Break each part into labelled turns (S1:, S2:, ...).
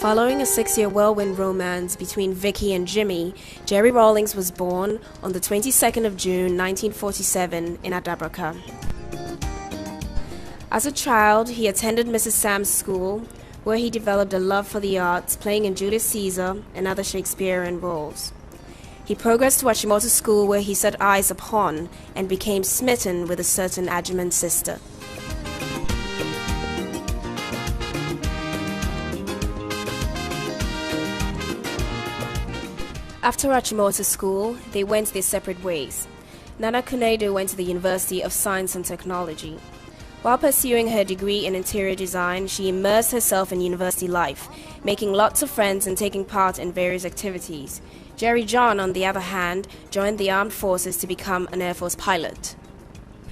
S1: Following a 6-year whirlwind romance between Vicky and Jimmy, Jerry Rawlings was born on the 22nd of June 1947 in Adabraka. As a child, he attended Mrs. Sam's school, where he developed a love for the arts, playing in Julius Caesar and other Shakespearean roles. He progressed to Achimota School, where he set eyes upon and became smitten with a certain Agyeman sister. After Achimota School, they went their separate ways. Nana Konadu went to the University of Science and Technology. While pursuing her degree in interior design, she immersed herself in university life, making lots of friends and taking part in various activities. Jerry John, on the other hand, joined the armed forces to become an Air Force pilot.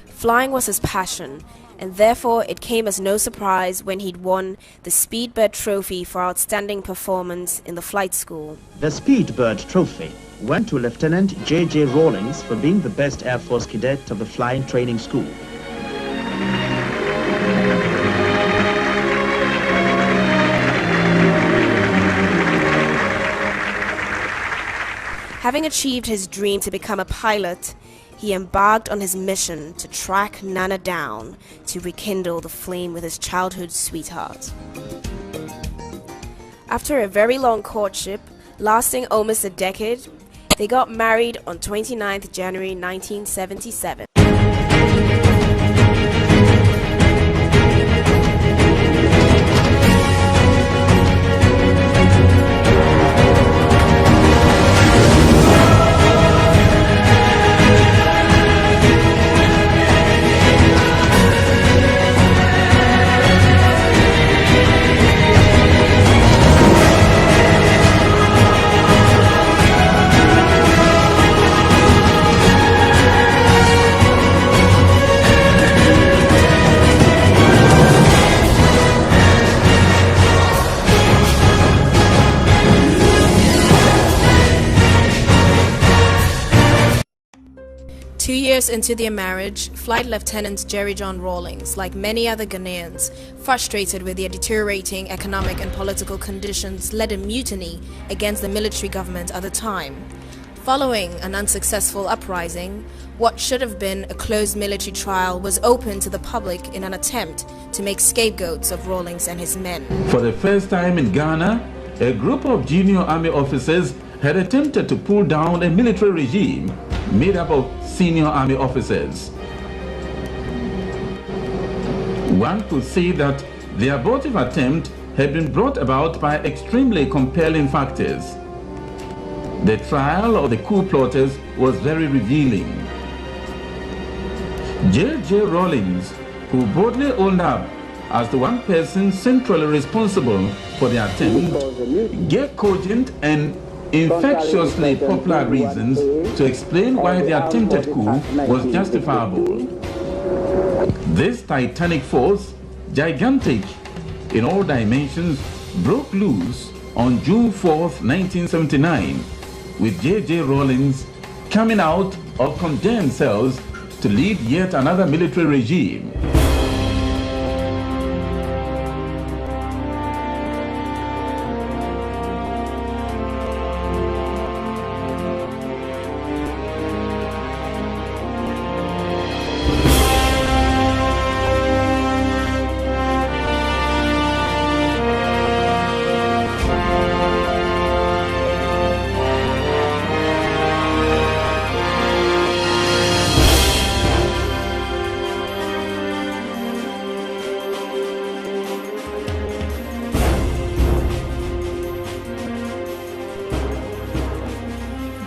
S1: Flying was his passion, and therefore it came as no surprise when he'd won the Speedbird Trophy for outstanding performance in the flight school.
S2: The Speedbird Trophy went to Lieutenant J.J. Rawlings for being the best Air Force cadet of the flying training school.
S1: Having achieved his dream to become a pilot, he embarked on his mission to track Nana down to rekindle the flame with his childhood sweetheart. After a very long courtship, lasting almost a decade, they got married on 29th January 1977. Two years into their marriage, Flight Lieutenant Jerry John Rawlings, like many other Ghanaians, frustrated with their deteriorating economic and political conditions, led a mutiny against the military government at the time. Following an unsuccessful uprising, what should have been a closed military trial was opened to the public in an attempt to make scapegoats of Rawlings and his men.
S3: For the first time in Ghana, a group of junior army officers had attempted to pull down a military regime made up of senior army officers. One could say that the abortive attempt had been brought about by extremely compelling factors. The trial of the coup plotters was very revealing. J.J. Rawlings, who boldly owned up as the one person centrally responsible for the attempt, gave cogent and infectiously popular reasons to explain why the attempted coup was justifiable. This titanic force, gigantic in all dimensions, broke loose on June 4th, 1979, with J.J. Rawlings coming out of condemned cells to lead yet another military regime.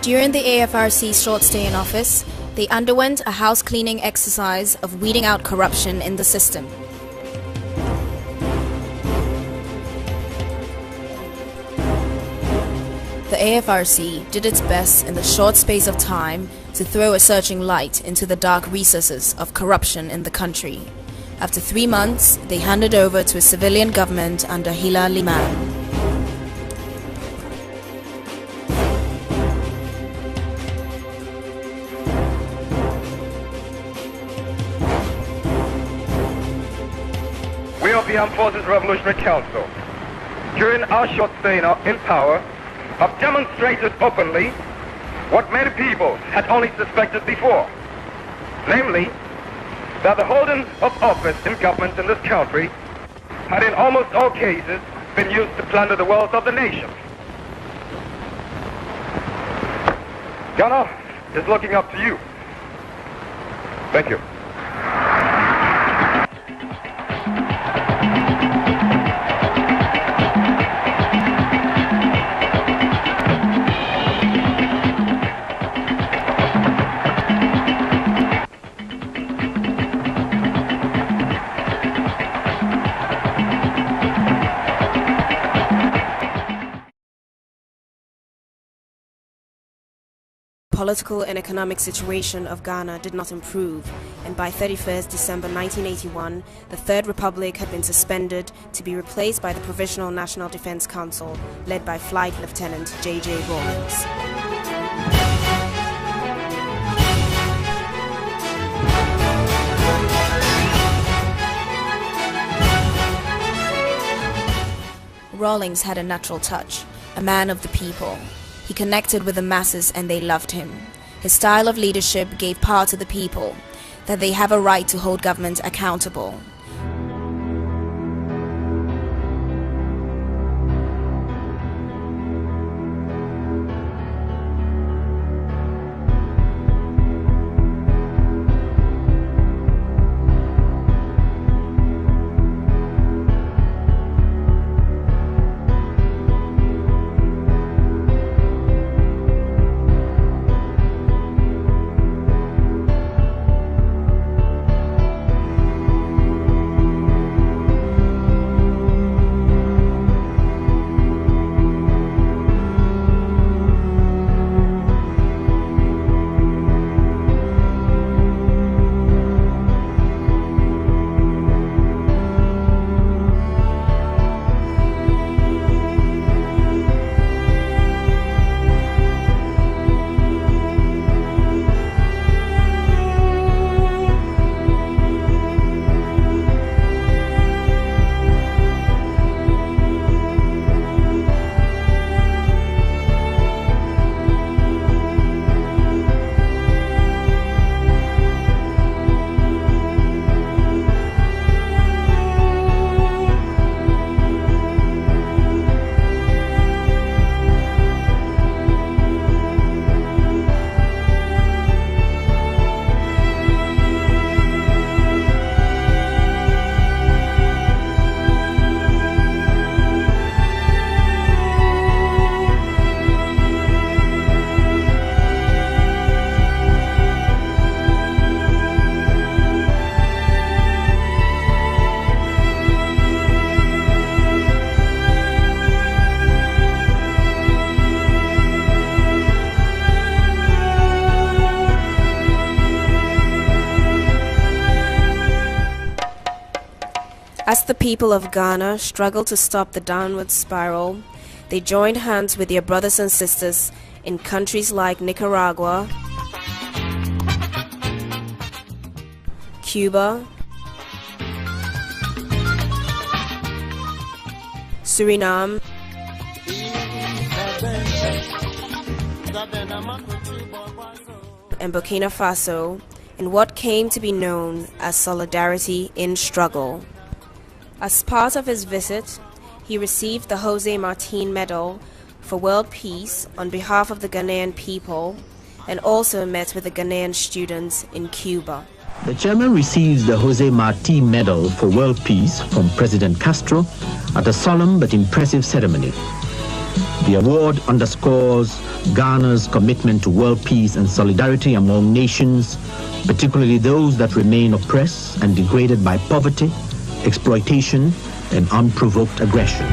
S1: During the AFRC's short stay in office, they underwent a house cleaning exercise of weeding out corruption in the system. The AFRC did its best in the short space of time to throw a searching light into the dark recesses of corruption in the country. After 3 months, they handed over to a civilian government under Hila Liman.
S4: We of the Armed Forces Revolutionary Council during our short stay in power, have demonstrated openly what many people had only suspected before, namely, that the holding of office in government in this country had in almost all cases been used to plunder the wealth of the nation. Ghana is looking up to you. Thank you.
S1: The political and economic situation of Ghana did not improve, and by 31st December 1981, the Third Republic had been suspended to be replaced by the Provisional National Defense Council, led by Flight Lieutenant J.J. Rawlings. Rawlings had a natural touch, a man of the people. He connected with the masses and they loved him. His style of leadership gave power to the people, that they have a right to hold government accountable. As the people of Ghana struggled to stop the downward spiral, they joined hands with their brothers and sisters in countries like Nicaragua, Cuba, Suriname, and Burkina Faso in what came to be known as Solidarity in Struggle. As part of his visit, he received the José Martí Medal for World Peace on behalf of the Ghanaian people and also met with the Ghanaian students in Cuba.
S2: The chairman receives the José Martí Medal for World Peace from President Castro at a solemn but impressive ceremony. The award underscores Ghana's commitment to world peace and solidarity among nations, particularly those that remain oppressed and degraded by poverty, exploitation, and unprovoked aggression.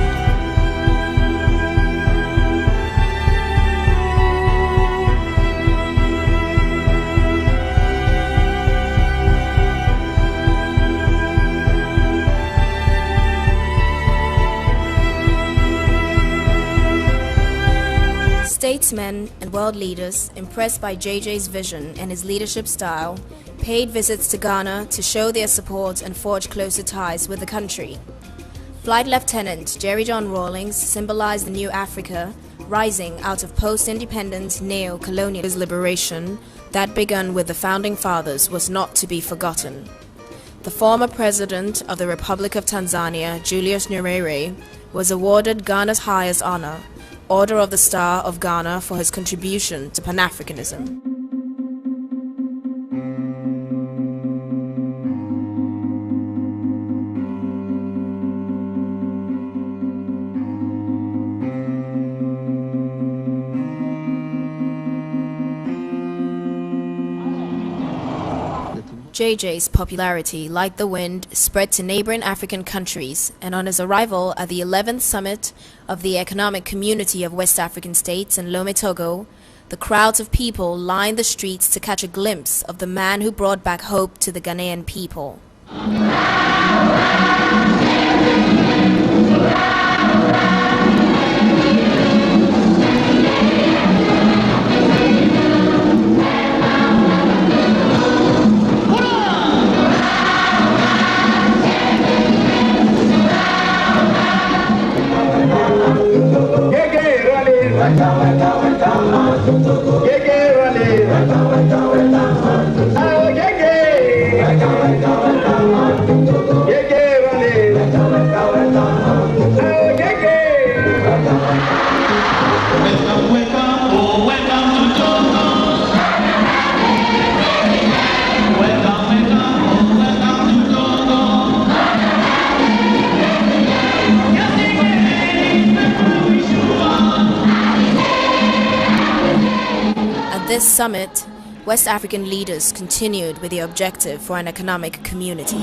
S1: Statesmen and world leaders, impressed by JJ's vision and his leadership style, paid visits to Ghana to show their support and forge closer ties with the country. Flight Lieutenant Jerry John Rawlings symbolized the new Africa rising out of post-independent neo-colonial liberation that began with the Founding Fathers was not to be forgotten. The former president of the Republic of Tanzania, Julius Nyerere, was awarded Ghana's highest honor, Order of the Star of Ghana, for his contribution to Pan-Africanism. JJ's popularity, like the wind, spread to neighboring African countries, and on his arrival at the 11th Summit of the Economic Community of West African States in Lome, Togo, the crowds of people lined the streets to catch a glimpse of the man who brought back hope to the Ghanaian people. At this summit, West African leaders continued with the objective for an economic community.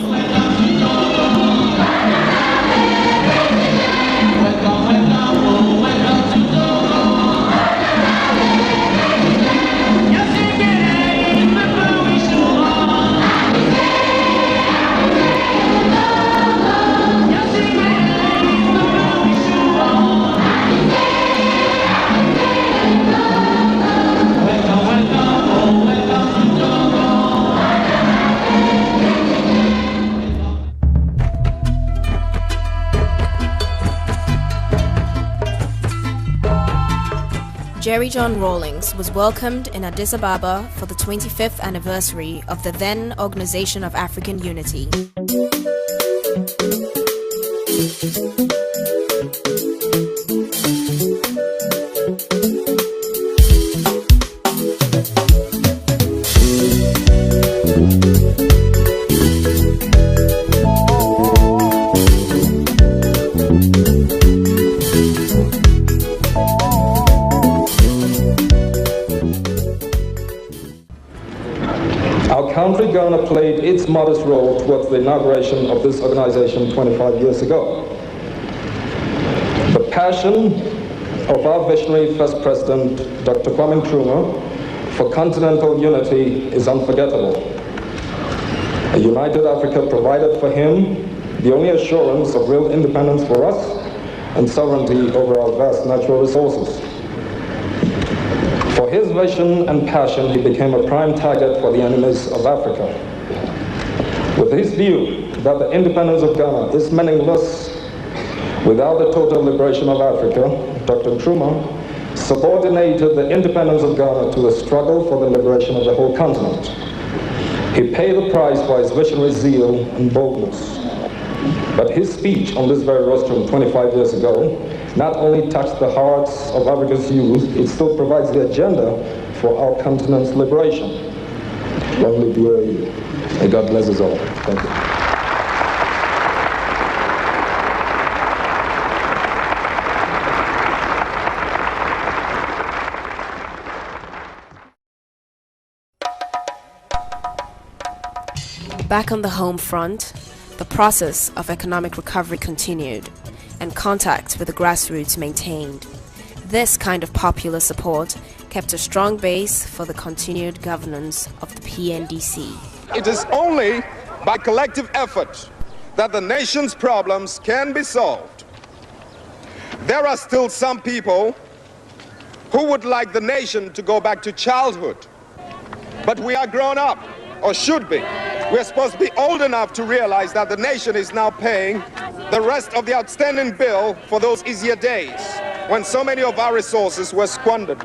S1: Jerry John Rawlings was welcomed in Addis Ababa for the 25th anniversary of the then Organization of African Unity.
S5: Our country, Ghana, played its modest role towards the inauguration of this organization 25 years ago. The passion of our visionary first president, Dr. Kwame Nkrumah, for continental unity is unforgettable. A united Africa provided for him the only assurance of real independence for us and sovereignty over our vast natural resources. For his vision and passion, he became a prime target for the enemies of Africa. With his view that the independence of Ghana is meaningless without the total liberation of Africa, Dr. Nkrumah subordinated the independence of Ghana to a struggle for the liberation of the whole continent. He paid the price for his visionary zeal and boldness. But his speech on this very rostrum 25 years ago not only touched the hearts of Africa's youth, it still provides the agenda for our continent's liberation. Long live the UAE. May God bless us all. Thank you.
S1: Back on the home front, the process of economic recovery continued, and contact with the grassroots maintained. This kind of popular support kept a strong base for the continued governance of the PNDC.
S6: It is only by collective effort that the nation's problems can be solved. There are still some people who would like the nation to go back to childhood. But we are grown up, or should be. We're supposed to be old enough to realize that the nation is now paying the rest of the outstanding bill for those easier days when so many of our resources were squandered.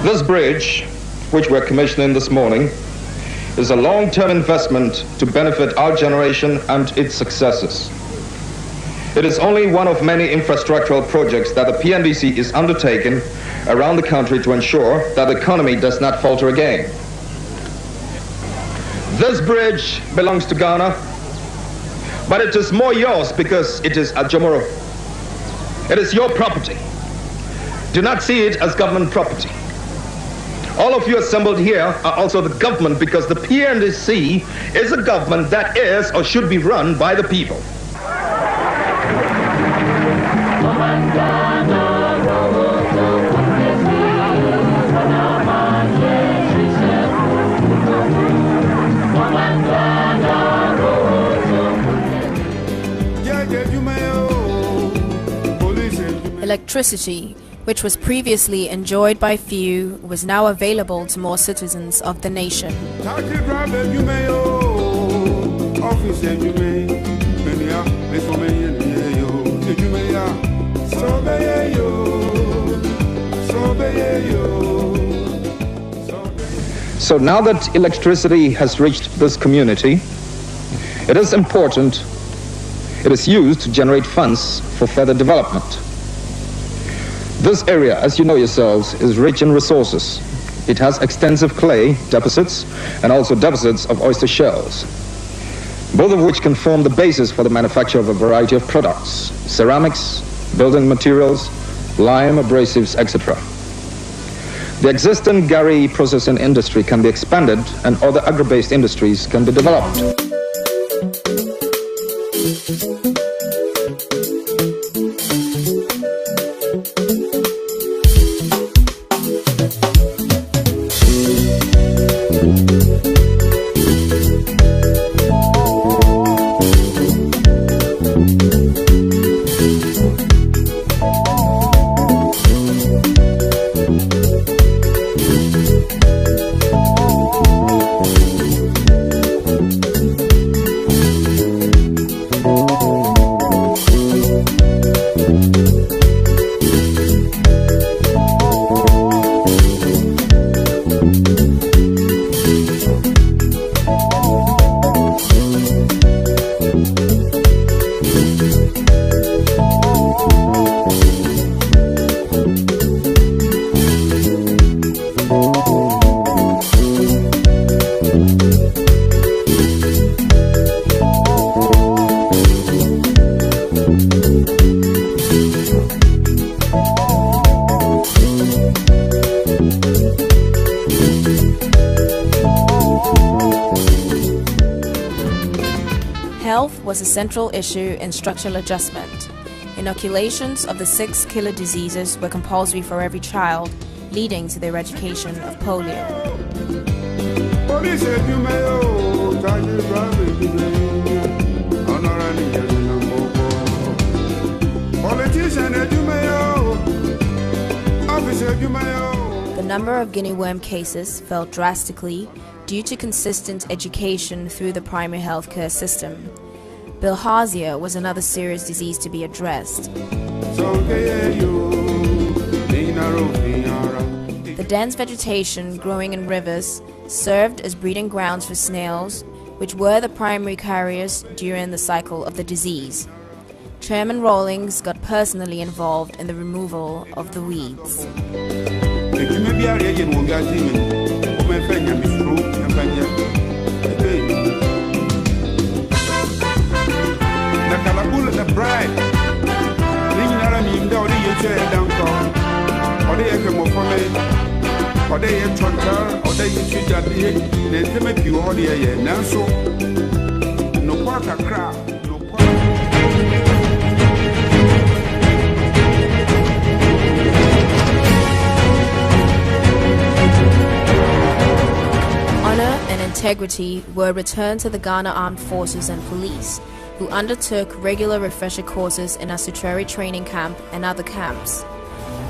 S5: This bridge, which we're commissioning this morning, is a long-term investment to benefit our generation and its successors. It is only one of many infrastructural projects that the PNDC is undertaking around the country to ensure that the economy does not falter again. This bridge belongs to Ghana, but it is more yours because it is Ajomoro. It is your property. Do not see it as government property. All of you assembled here are also the government because the PNDC is a government that is or should be run by the people.
S7: Electricity, which was previously enjoyed by few, was now available to more citizens of the nation.
S5: So now that electricity has reached this community, it is important it is used to generate funds for further development. This area, as you know yourselves, is rich in resources. It has extensive clay deposits and also deposits of oyster shells, both of which can form the basis for the manufacture of a variety of products: ceramics, building materials, lime, abrasives, etc. The existing Gari processing industry can be expanded and other agro-based industries can be developed.
S7: Health was a central issue in structural adjustment. Inoculations of the 6 killer diseases were compulsory for every child, leading to the eradication of polio. The number of guinea worm cases fell drastically due to consistent education through the primary healthcare system. Bilharzia was another serious disease to be addressed. The dense vegetation growing in rivers served as breeding grounds for snails, which were the primary carriers during the cycle of the disease. Chairman Rawlings got personally involved in the removal of the weeds. Honor and integrity were returned to the Ghana Armed Forces and Police, who undertook regular refresher courses in Asuteri Training Camp and other camps.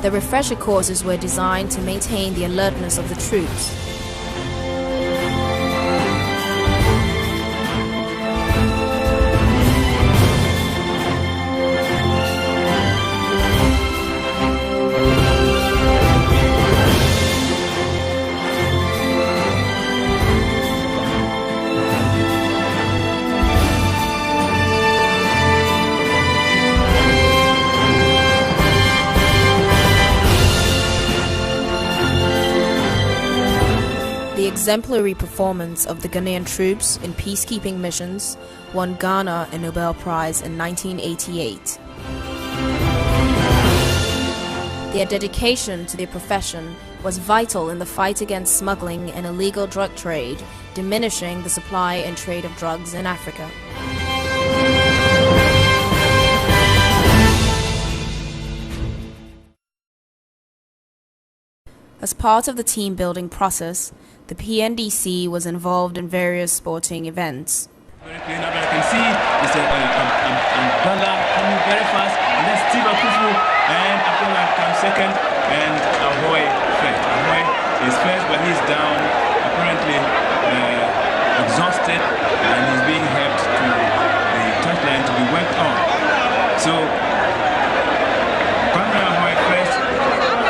S7: The refresher courses were designed to maintain the alertness of the troops. The exemplary performance of the Ghanaian troops in peacekeeping missions won Ghana a Nobel Prize in 1988. Their dedication to their profession was vital in the fight against smuggling and illegal drug trade, diminishing the supply and trade of drugs in Africa. As part of the team-building process, the PNDC was involved in various sporting events.
S8: Very clean up, I can see Mr. Banga coming very fast, and then Steve Akufu and Abdullah comes second, and Ahoy first. Ahoy is first, but he's down, apparently exhausted, and he's being helped to the touchline to be worked on. So, Banga Ahoy first,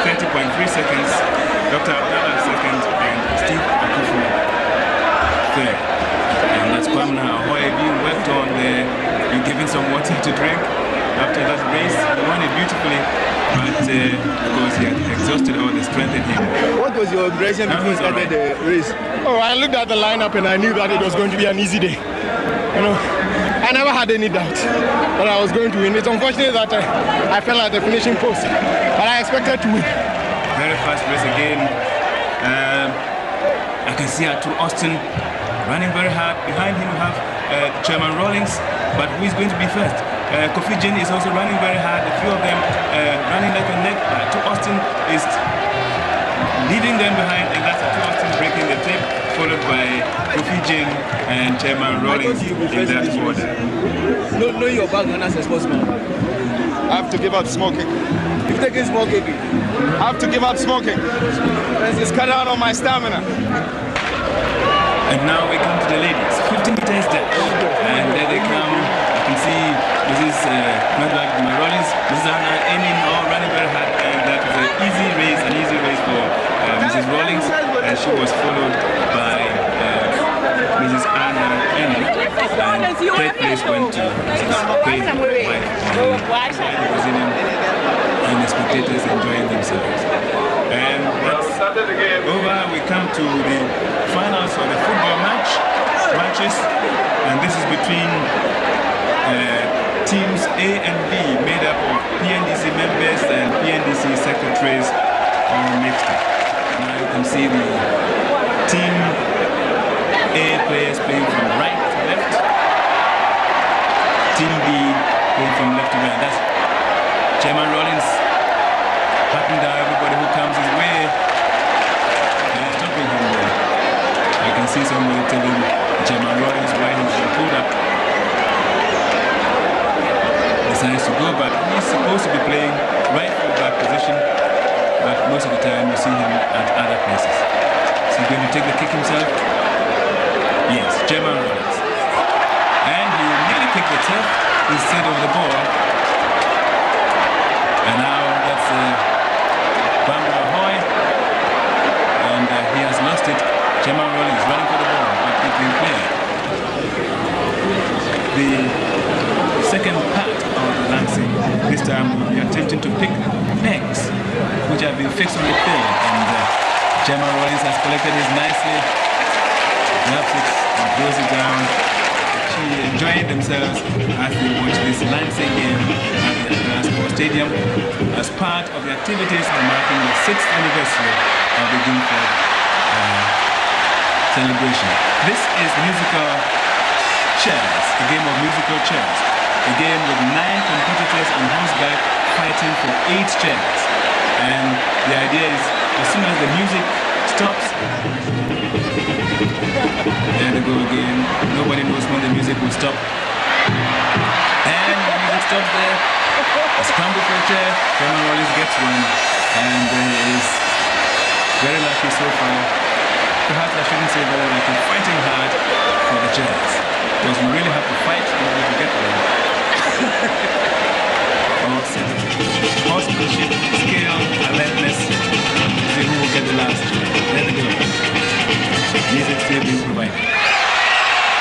S8: 30.3 seconds, Dr. Abdullah second, and Steve Akufu third. And that's Kwamna Ahoy being worked on there. You're giving some water to drink after that race. He won it beautifully, but because he had exhausted all the strength in him.
S9: What was your impression before you started the race?
S10: Oh, I looked at the lineup and I knew that it was going to be an easy day. You know, I never had any doubt that I was going to win. It's unfortunate that I fell at the finishing post, but I expected to win.
S8: Very fast race again. I can see Atu Austin running very hard. Behind him we have Chairman Rawlings, but who is going to be first? Kofi Jin is also running very hard. A few of them running like a neck. Atu Austin is leaving them behind, and that's Atu Austin breaking the tape, followed by Kofi Jin and Chairman Rawlings in that order.
S9: Know your background as a sportsman.
S6: I have to give up smoking.
S9: You've taken smoking.
S6: I have to give up smoking. It's cut out on my stamina.
S8: And now we come to the ladies. 50 meters dash. And there they come. You can see Mrs. Rawlings, Mrs. Anna Enin all running very hard. And that is an easy race for Mrs. Rawlings. And she was followed by Mrs. Anna Enin. And third place went to Mrs. Quain, wife on the Brazilian, and the spectators enjoying themselves. And that's over. We come to the finals of the football matches, and this is between teams A and B, made up of PNDC members and PNDC secretaries, all mixed up. Now you can see the team A players playing from right to left, team B playing from left to right. That's Chairman Rawlings patting down everybody who comes his way. see somebody telling Chairman Rawlings why he should pull up. Decides to go back. He's supposed to be playing right full back position, but most of the time you see him at other places. Is he going to take the kick himself? Yes, Chairman Rawlings. And he nearly kicked the turf instead of the ball. And now that's Bamba Ahoy. And he has lost it. Chairman Rawlings running for the ball, but it's been cleared. The second part of the lancing, this time we'll be attempting to pick pegs which have been fixed on the field. And Chairman Rawlings has collected his nicely, wraps it and throws it down. Enjoying themselves as they watch this lancing game at the Accra Sports Stadium as part of the activities marking the 6th anniversary of the Guildford celebration. This is musical chairs, a game of musical chairs, a game with 9 competitors on horseback fighting for 8 chairs. And the idea is, as soon as the music stops, there they go again. Nobody knows when the music will stop. And the music stops there. A scramble for a chair. Chairman Rawlings gets one. And he is very lucky so far. Perhaps I shouldn't say very lucky. Fighting hard for the chairs. Because we really have to fight in order to get one. Awesome. Horsemanship, skill, alertness. See who will get the last. There they go. Music still being provided.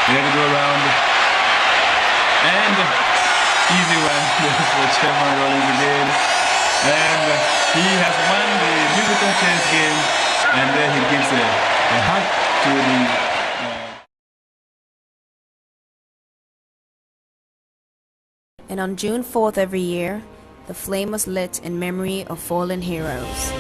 S8: There we go around. And easy one for Chairman Rawlings again. And he has won the musical chairs game. And then he gives a hug to the
S7: And on June 4th every year, the flame was lit in memory of fallen heroes.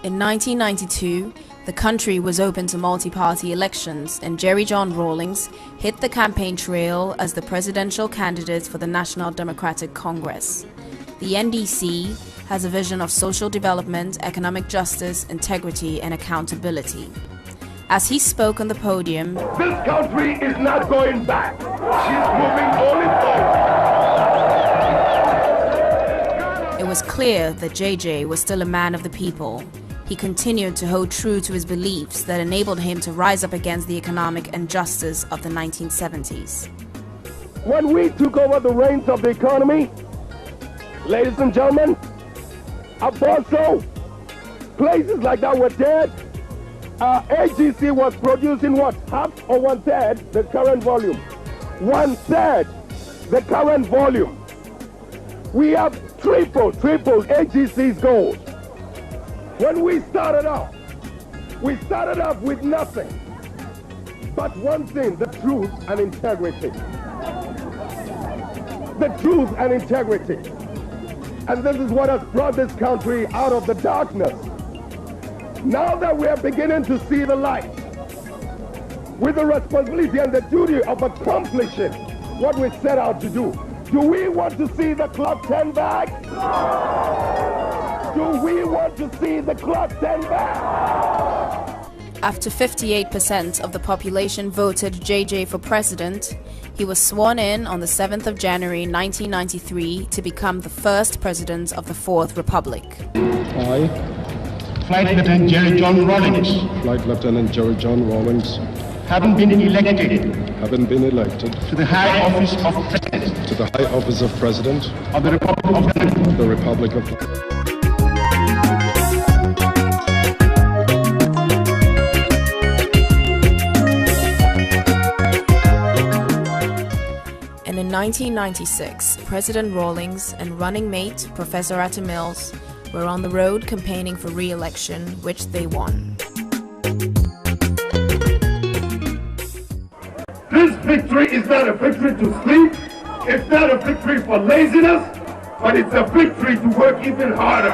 S7: In 1992, the country was open to multi-party elections and Jerry John Rawlings hit the campaign trail as the presidential candidate for the National Democratic Congress. The NDC has a vision of social development, economic justice, integrity, and accountability. As he spoke on the podium,
S11: "This country is not going back. She's moving only forward."
S7: It was clear that JJ was still a man of the people. He continued to hold true to his beliefs that enabled him to rise up against the economic injustice of the 1970s.
S11: When we took over the reins of the economy, ladies and gentlemen, I thought so. Places like that were dead. AGC was producing what? Half or 1/3 the current volume. 1/3 the current volume. We have tripled AGC's goals. When we started off with nothing but one thing: the truth and integrity. The truth and integrity. And this is what has brought this country out of the darkness. Now that we are beginning to see the light, with the responsibility and the duty of accomplishing what we set out to do we want to see the clock turn back? Do we want to see the clock turn back?
S7: After 58% of the population voted JJ for president, he was sworn in on the 7th of January 1993 to become the first president of the Fourth Republic.
S12: I, Flight Lieutenant Jerry John Rawlings. Flight Lieutenant Jerry John Rawlings. Having been elected to the high office of President. To the high office of President. Of the Republic of Ghana. The Republic of Ghana.
S7: 1996, President Rawlings and running mate Professor Atta Mills were on the road campaigning for re-election, which they won.
S11: This victory is not a victory to sleep, it's not a victory for laziness, but it's a victory to work even harder.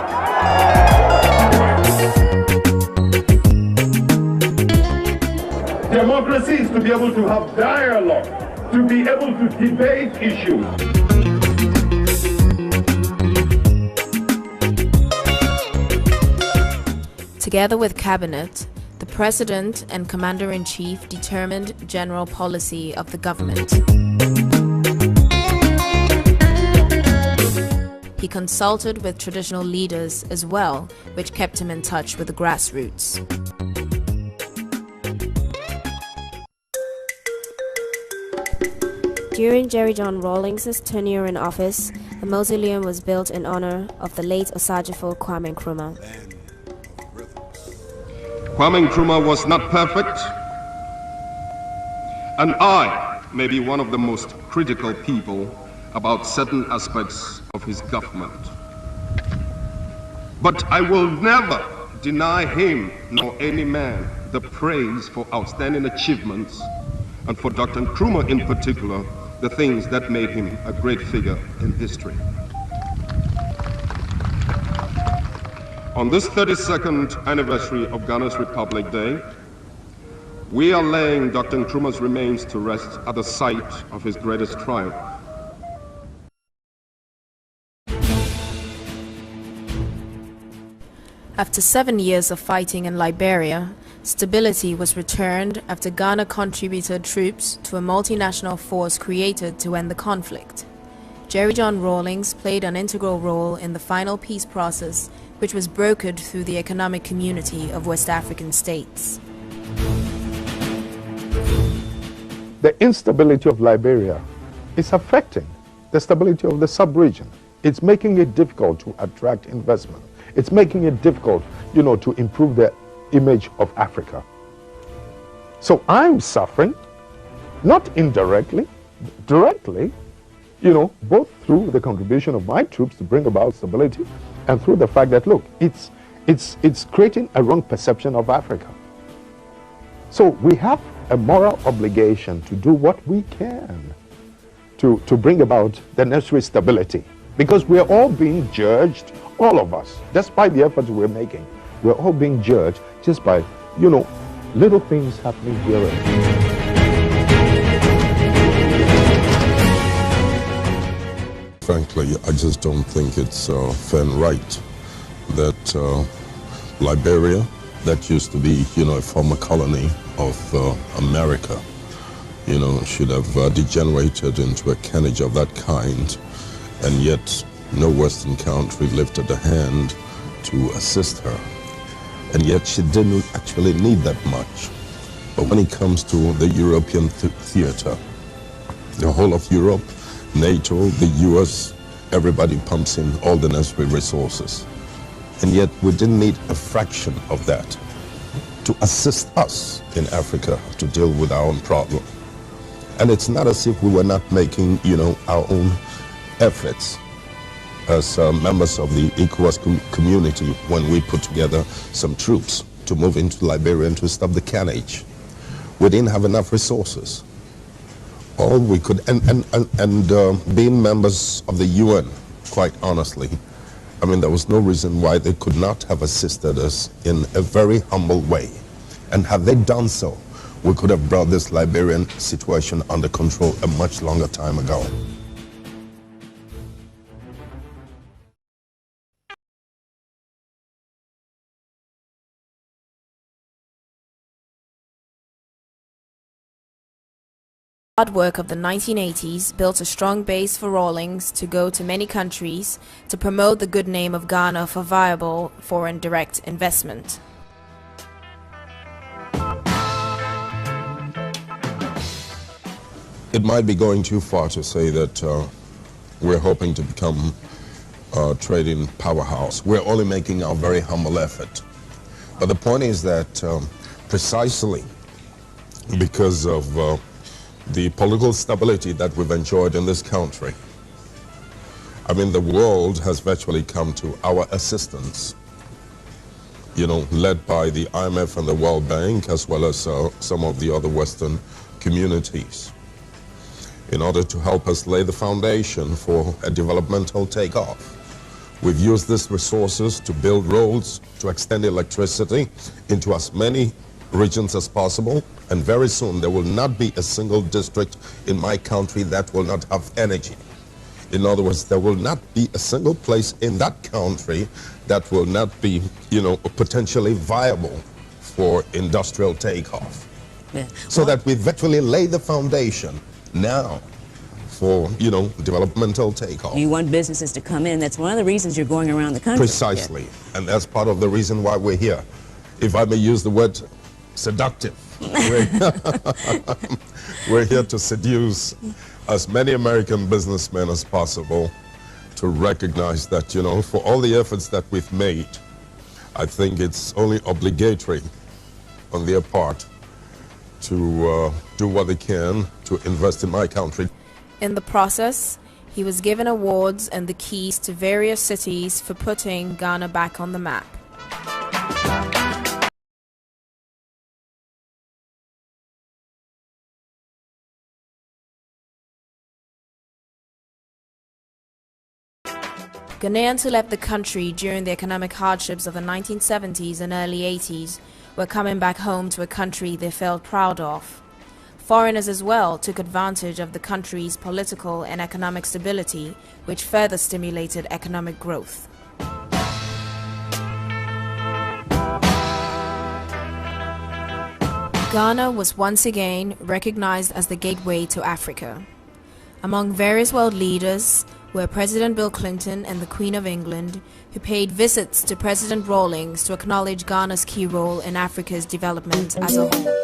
S11: Democracy is to be able to have dialogue, to be able to debate issues.
S7: Together with Cabinet, the President and Commander-in-Chief determined general policy of the government. He consulted with traditional leaders as well, which kept him in touch with the grassroots.
S1: During Jerry John Rawlings' tenure in office, a mausoleum was built in honor of the late Osagyefo Kwame Nkrumah.
S6: Kwame Nkrumah was not perfect, and I may be one of the most critical people about certain aspects of his government. But I will never deny him nor any man the praise for outstanding achievements, and for Dr. Nkrumah in particular, the things that made him a great figure in history. On this 32nd anniversary of Ghana's Republic Day, we are laying Dr. Nkrumah's remains to rest at the site of his greatest triumph.
S7: After 7 years of fighting in Liberia, stability was returned after Ghana contributed troops to a multinational force created to end the conflict. Jerry John Rawlings played an integral role in the final peace process, which was brokered through the Economic Community of West African States.
S13: The instability of Liberia is affecting the stability of the sub-region. It's making it difficult to attract investment. It's making it difficult, to improve the image of Africa. So I'm suffering, not indirectly, directly, both through the contribution of my troops to bring about stability and through the fact that, look, it's creating a wrong perception of Africa. So we have a moral obligation to do what we can to bring about the necessary stability, because we're all being judged, all of us, despite the efforts we're making. We're all being judged just by, little things happening here and there.
S14: Frankly, I just don't think it's fair and right that Liberia, that used to be, a former colony of America, should have degenerated into a carnage of that kind, and yet no Western country lifted a hand to assist her. And yet she didn't actually need that much. But when it comes to the European theater, the whole of Europe, NATO, the US, everybody pumps in all the necessary resources. And yet we didn't need a fraction of that to assist us in Africa to deal with our own problem. And it's not as if we were not making, our own efforts as members of the ECOWAS community when we put together some troops to move into Liberia and to stop the carnage. We didn't have enough resources. All we could, and being members of the UN, quite honestly, there was no reason why they could not have assisted us in a very humble way. And had they done so, we could have brought this Liberian situation under control a much longer time ago.
S7: Hard work of the 1980s built a strong base for Rawlings to go to many countries to promote the good name of Ghana for viable foreign direct investment.
S14: It might be going too far to say that we're hoping to become a trading powerhouse. We're only making our very humble effort. But the point is that precisely because of the political stability that we've enjoyed in this country. I mean, the world has virtually come to our assistance, you know, led by the IMF and the World Bank, as well as some of the other Western communities, in order to help us lay the foundation for a developmental takeoff. We've used these resources to build roads, to extend electricity into as many regions as possible, and very soon there will not be a single district in my country that will not have energy. In other words, there will not be a single place in that country that will not be, you know, potentially viable for industrial takeoff.
S15: Yeah.
S14: So that we virtually lay the foundation now for, you know, developmental takeoff.
S15: You want businesses to come in. That's one of the reasons you're going around the country.
S14: Precisely. Yeah. And that's part of the reason why we're here. If I may use the word seductive. We're here to seduce as many American businessmen as possible to recognize that, you know, for all the efforts that we've made, I think it's only obligatory on their part to do what they can to invest in my country.
S7: In the process, he was given awards and the keys to various cities for putting Ghana back on the map. Ghanaians who left the country during the economic hardships of the 1970s and early 80s were coming back home to a country they felt proud of. Foreigners as well took advantage of the country's political and economic stability, which further stimulated economic growth. Ghana was once again recognized as the gateway to Africa. Among various world leaders were President Bill Clinton and the Queen of England, who paid visits to President Rawlings to acknowledge Ghana's key role in Africa's development as a whole.